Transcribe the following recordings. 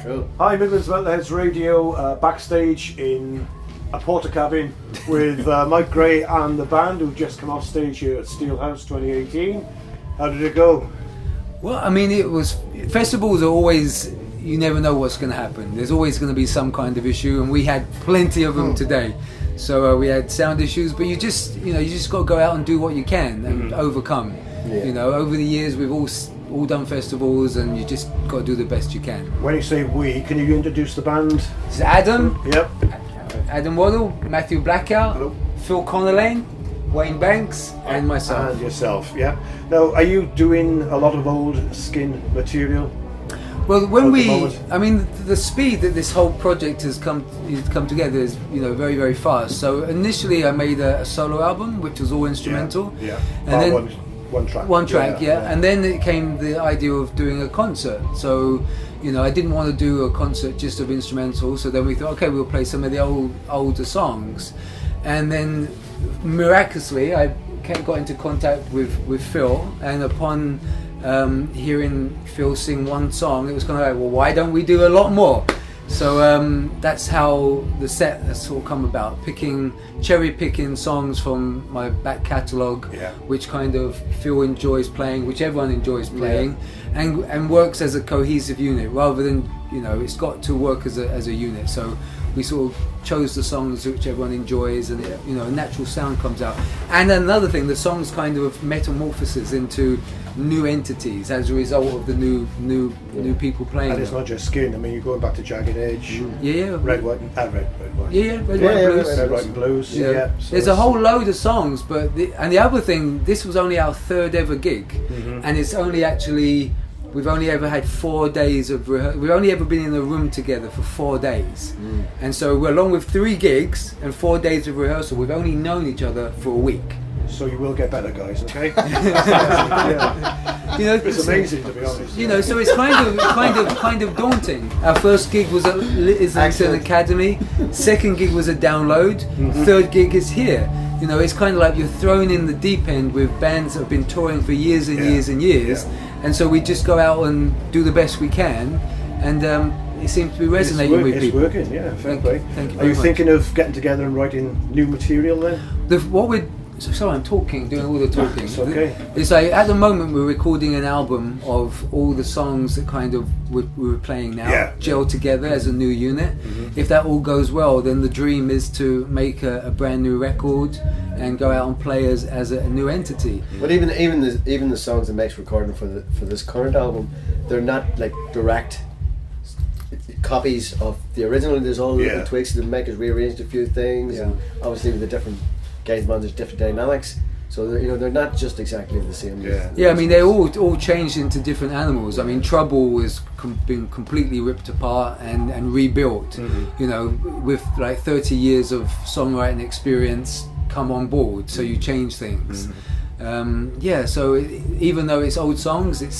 Cool. Hi, Midlands Metalheads Radio, backstage in a porta cabin with Myke Gray and the band who've just come off stage here at Steelhouse 2018. How did it go? Well, I mean, festivals are always, you never know what's going to happen. There's always going to be some kind of issue, and we had plenty of them today. So we had sound issues, but you just got to go out and do what you can and overcome. Yeah. You know, over the years we've all done festivals, and you just got to do the best you can. When you say we, can you introduce the band? It's Adam. Yep. Adam Waddle, Matthew Blackout, hello. Phil Connellan, Wayne Banks, and myself. And yourself, yeah. Now, are you doing a lot of old Skin material? Well, the speed that this whole project has come together is, very, very fast. So initially, I made a solo album, which was all instrumental. Yeah. And then one track. One track, yeah. And then it came the idea of doing a concert. So, I didn't want to do a concert just of instrumental. So then we thought, okay, we'll play some of the older songs. And then miraculously, I got into contact with Phil, and upon hearing Phil sing one song, it was kind of like, well, why don't we do a lot more? So that's how the set has sort of come about, cherry picking songs from my back catalogue, which kind of Phil enjoys playing, which everyone enjoys playing, and works as a cohesive unit rather than, it's got to work as a unit. So we sort of chose the songs which everyone enjoys, and a natural sound comes out. And another thing, the songs kind of metamorphoses into new entities as a result of the new people playing. And it's not just Skin. I mean, you're going back to Jagged Edge. Red, White, and White. Red, White and Blues. Yeah. So there's a whole load of songs, but the other thing, this was only our third ever gig, and it's only actually. We've only ever had 4 days of rehearsal. We've only ever been in a room together for 4 days. And so we're along with 3 gigs and 4 days of rehearsal. We've only known each other for a week. So you will get better, guys, okay? It's amazing, to be honest. So it's kind of daunting. Our first gig was at Islington Academy. Second gig was a download. Third gig is here. It's kind of like you're thrown in the deep end with bands that have been touring for years and years and years. And so we just go out and do the best we can, and it seems to be resonating with people. It's working, yeah, fair play. Thank you Are you thinking of getting together and writing new material then? Sorry, I'm doing all the talking. It's okay. It's like, at the moment we're recording an album of all the songs that kind of we were playing now, gel together as a new unit. If that all goes well, then the dream is to make a brand new record and go out and play as a new entity. But even the songs that Mike's recording for this current album, they're not like direct copies of the original. There's all little tweaks that Mike has rearranged a few things, and obviously with the different guys' bands, there's different dynamics. So they're not just exactly the same. I mean, they all changed into different animals. I mean, Trouble has been completely ripped apart and rebuilt. With like 30 years of songwriting experience come on board, so you change things. So even though it's old songs, it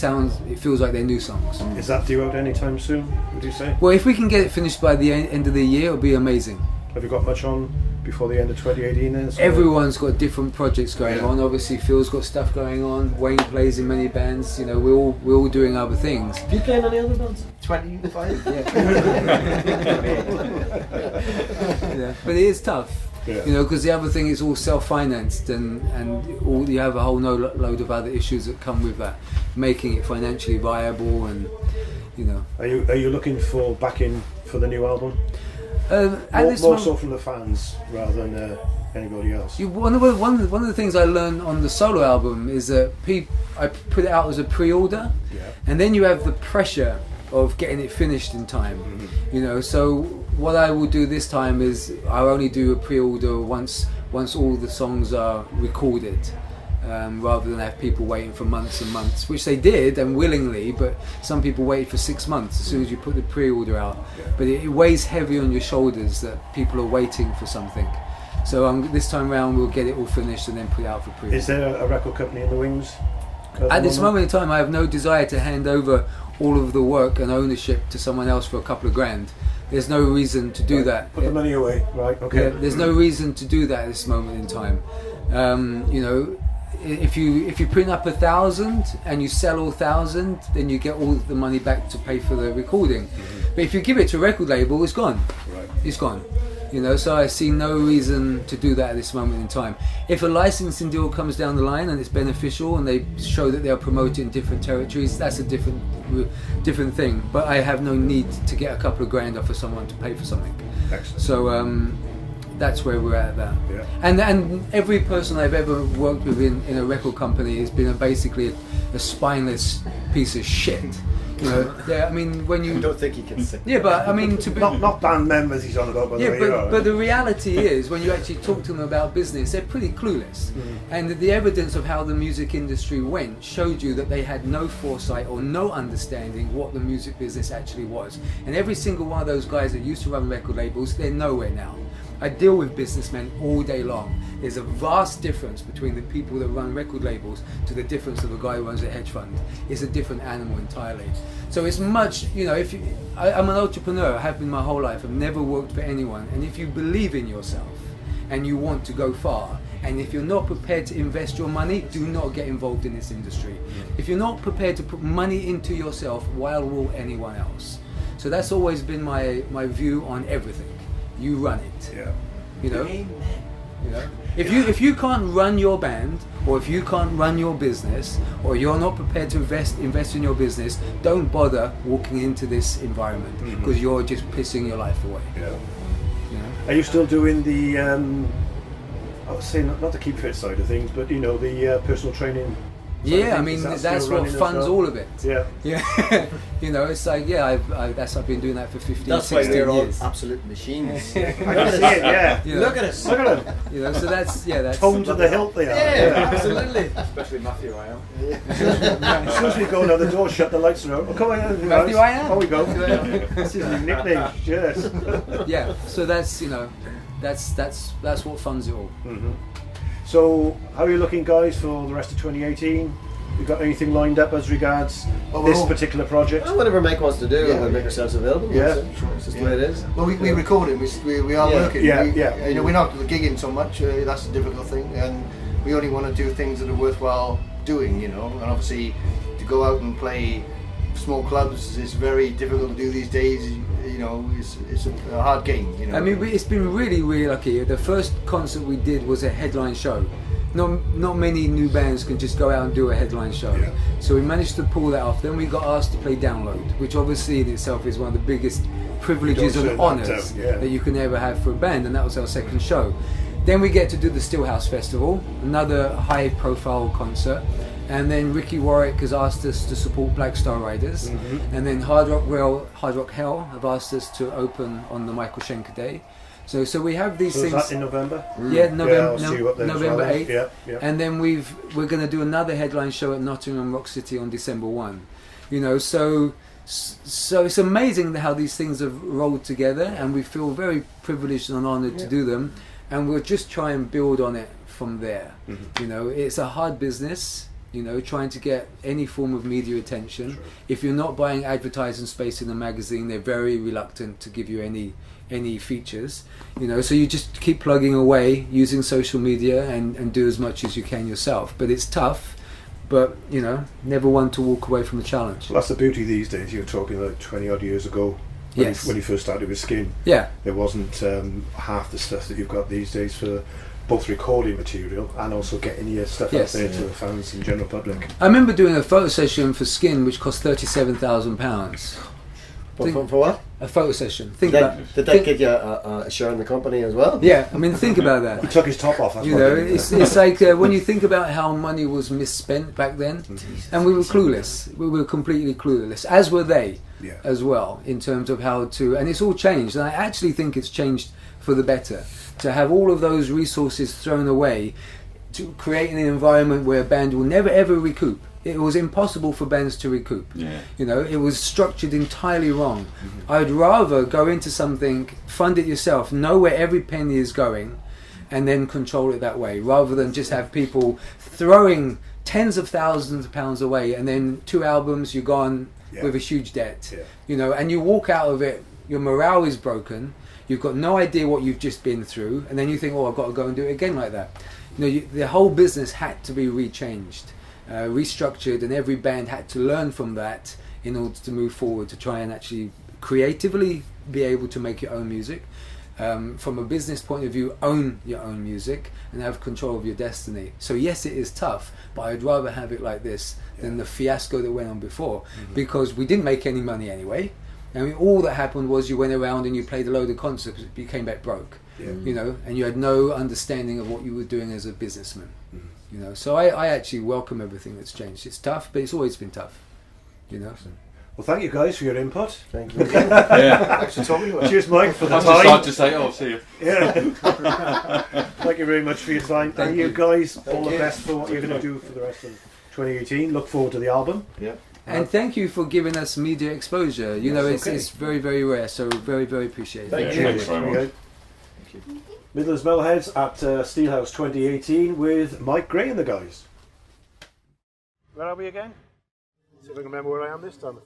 feels like they're new songs. Is that due out anytime soon, would you say? Well, if we can get it finished by the end of the year, it'll be amazing. Have you got much on before the end of 2018 then? Everyone's got different projects going on. Obviously Phil's got stuff going on, Wayne plays in many bands, we're all doing other things. Do you play in any other bands? 25? But it is tough. Because the other thing is all self-financed, and you have a whole load of other issues that come with that, making it financially viable, and Are you looking for backing for the new album? More so from the fans rather than anybody else. One of the things I learned on the solo album is that I put it out as a pre-order, and then you have the pressure of getting it finished in time. So what I will do this time is I'll only do a pre-order once all the songs are recorded, rather than have people waiting for months and months, which they did, and willingly, but some people waited for 6 months as soon as you put the pre-order out. But it weighs heavy on your shoulders that people are waiting for something. So this time round we'll get it all finished and then put it out for pre-order. Is there a record company in the wings? At this moment in time, I have no desire to hand over all of the work and ownership to someone else for a couple of grand. There's no reason to do that. Put the money away, right? Okay. There's no reason to do that at this moment in time. if you print up 1,000 and you sell all 1,000, then you get all the money back to pay for the recording. But if you give it to a record label, it's gone. Right. It's gone. So I see no reason to do that at this moment in time. If a licensing deal comes down the line and it's beneficial and they show that they are promoting different territories, that's a different thing. But I have no need to get a couple of grand off of someone to pay for something. Excellent. So that's where we're at that. Yeah. And every person I've ever worked with in a record company has been basically a spineless piece of shit. Yeah, I mean, when you... I don't think he can say. Yeah, but I mean, to be... Not band members he's on about, by the way. But the reality is, when you actually talk to them about business, they're pretty clueless. And the evidence of how the music industry went showed you that they had no foresight or no understanding what the music business actually was. And every single one of those guys that used to run record labels, they're nowhere now. I deal with businessmen all day long. There's a vast difference between the people that run record labels to the difference of a guy who runs a hedge fund. It's a different animal entirely. So it's much, I'm an entrepreneur, I have been my whole life, I've never worked for anyone. And if you believe in yourself and you want to go far, and if you're not prepared to invest your money, do not get involved in this industry. If you're not prepared to put money into yourself, why will anyone else? So that's always been my view on everything. You run it. Yeah. If you can't run your band, or if you can't run your business, or you're not prepared to invest in your business, don't bother walking into this environment because you're just pissing your life away. Yeah. Are you still doing the I was saying not the keep fit side of things, but the personal training? Yeah, I mean that's what funds all of it. Yeah. It's like I've been doing that for 15, that's 16 why we're all years. absolute machines. I can see it. Yeah. Look at us. Look at them. So that's Tone to the hilt they are. Yeah, absolutely. Especially Matthew, I am. As soon as we go down the door, shut the lights are out. Oh, come on, Matthew, I am. Oh, we go. This is your nickname. Yes. Yeah. So that's that's what funds it all. So, how are you looking, guys, for the rest of 2018? You got anything lined up as regards this particular project? Well, whatever Myke wants to do, we'll make ourselves available. Yeah. It's just the way it is. Well, we record it. We are working. Yeah. We're not gigging so much. That's the difficult thing, and we only want to do things that are worthwhile doing. And obviously, to go out and play small clubs is very difficult to do these days. It's a hard game. I mean, it's been really, really lucky. The first concert we did was a headline show. Not many new bands can just go out and do a headline show. Yeah. So we managed to pull that off. Then we got asked to play Download, which obviously in itself is one of the biggest privileges and honours that you can ever have for a band, and that was our second show. Then we get to do the Steelhouse Festival, another high-profile concert. And then Ricky Warwick has asked us to support Black Star Riders, and then Hard Rock Hell have asked us to open on the Michael Schenker Day. So we have these things. Is that in November? Yeah, November 8th. Yeah. And then we're going to do another headline show at Nottingham Rock City on December 1. So it's amazing how these things have rolled together, and we feel very privileged and honoured to do them, and we'll just try and build on it from there. It's a hard business. Trying to get any form of media attention. True. If you're not buying advertising space in the magazine, they're very reluctant to give you any features. So you just keep plugging away using social media and do as much as you can yourself. But it's tough, but never one to walk away from the challenge. Well, that's the beauty these days. You're talking like 20 odd years ago. When you first started with Skin. Yeah. There wasn't half the stuff that you've got these days for both recording material and also getting your stuff out there to the fans and general public. I remember doing a photo session for Skin which cost £37,000. For what? A photo session. Did that get you a share in the company as well? Yeah, I mean, think about that. He took his top off. It's like when you think about how money was misspent back then, and we were clueless. We were completely clueless, as were they as well, in terms of how to. And it's all changed, and I actually think it's changed for the better. To have all of those resources thrown away to create an environment where a band will never ever recoup. It was impossible for bands to recoup. It was structured entirely wrong. I'd rather go into something, fund it yourself, know where every penny is going, and then control it that way, rather than just have people throwing tens of thousands of pounds away, and then 2 albums you're gone with a huge debt. And you walk out of it, your morale is broken. You've got no idea what you've just been through, and then you think, I've got to go and do it again like that. the whole business had to be restructured, and every band had to learn from that in order to move forward, to try and actually creatively be able to make your own music. From a business point of view, own your own music and have control of your destiny. So yes, it is tough, but I'd rather have it like this than the fiasco that went on before, because we didn't make any money anyway. I mean, all that happened was you went around and you played a load of concerts, but you came back broke, you know, and you had no understanding of what you were doing as a businessman, you know. So I actually welcome everything that's changed. It's tough, but it's always been tough, you know. Well, thank you guys for your input. Thank you. Thanks for talking to us. Cheers, Myke, for the That's time. just hard to say, oh, see you. Yeah. Thank you very much for your time. Thank and you you. guys, all the best for what you're going to do for the rest of 2018. Look forward to the album. Yeah. And thank you for giving us media exposure. You know, That's okay. it's very, very rare, so very, very appreciated. Thank Yeah, you. thanks very much. Thank you. Midlands Metalheads at Steelhouse 2018 with Myke Gray and the guys. Where are we again? See if I can remember where I am this time.